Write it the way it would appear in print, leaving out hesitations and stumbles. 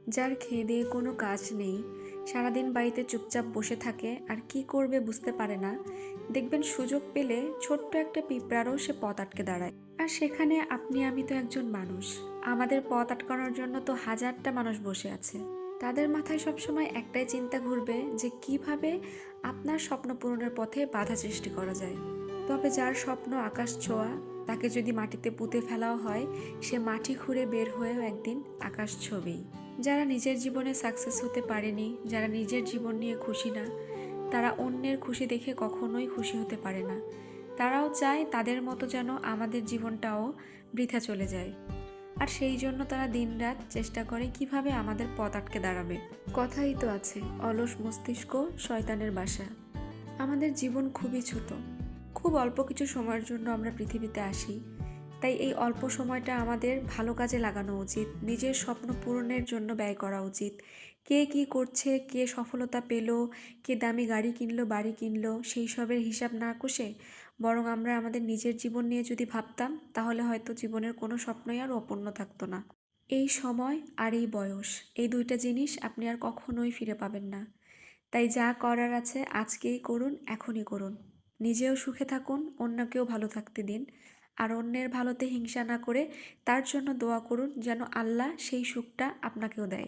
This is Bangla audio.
যার খেয়ে দিয়ে কোনো কাজ নেই, সারাদিন বাড়িতে চুপচাপ বসে থাকে আর কি করবে বুঝতে পারে না, দেখবেন সুযোগ পেলে ছোট্ট একটা পিঁপড়ারও সে পথ আটকে দাঁড়ায়। আর সেখানে আপনি আমি তো একজন মানুষ, আমাদের পথ আটকানোর জন্য তো হাজারটা মানুষ বসে আছে। তাদের মাথায় সবসময় একটাই চিন্তা ঘুরবে যে কিভাবে আপনার স্বপ্ন পূরণের পথে বাধা সৃষ্টি করা যায়। তবে যার স্বপ্ন আকাশ ছোঁয়া, তাকে যদি মাটিতে পুঁতে ফেলাও হয়, সে মাটি খুঁড়ে বের হয়েও একদিন আকাশ ছবেই। যারা নিজের জীবনে সাকসেস হতে পারেনি, যারা নিজের জীবন নিয়ে খুশি না, তারা অন্যের খুশি দেখে কখনোই খুশি হতে পারে না। তারাও চায় তাদের মতো যেন আমাদের জীবনটাও বৃথা চলে যায়। আর সেই জন্য তারা দিনরাত চেষ্টা করে কিভাবে আমাদের পথ আটকে দাঁড়াবে। কথাই তো আছে, অলস মস্তিষ্ক শয়তানের বাসা। আমাদের জীবন খুবই ছোট, খুব অল্প কিছু সময়ের জন্য আমরা পৃথিবীতে আসি। তাই এই অল্প সময়টা আমাদের ভালো কাজে লাগানো উচিত, নিজের স্বপ্ন পূরণের জন্য ব্যয় করা উচিত। কে কি করছে, কে সফলতা পেল, কে দামি গাড়ি কিনলো, বাড়ি কিনলো, সেই সবের হিসাব না কষে বরং আমরা আমাদের নিজের জীবন নিয়ে যদি ভাবতাম, তাহলে হয়তো জীবনের কোনো স্বপ্নই আর অপূর্ণ থাকতো না। এই সময় আর এই বয়স, এই দুইটা জিনিস আপনি আর কখনোই ফিরে পাবেন না। তাই যা করার আছে আজকেই করুন, এখনই করুন। নিজেও সুখে থাকুন, অন্যকেও ভালো থাকতে দিন। আর অন্যের ভালোতে হিংসা না করে তার জন্য দোয়া করুন যেন আল্লাহ সেই সুখটা আপনাকেও দেয়।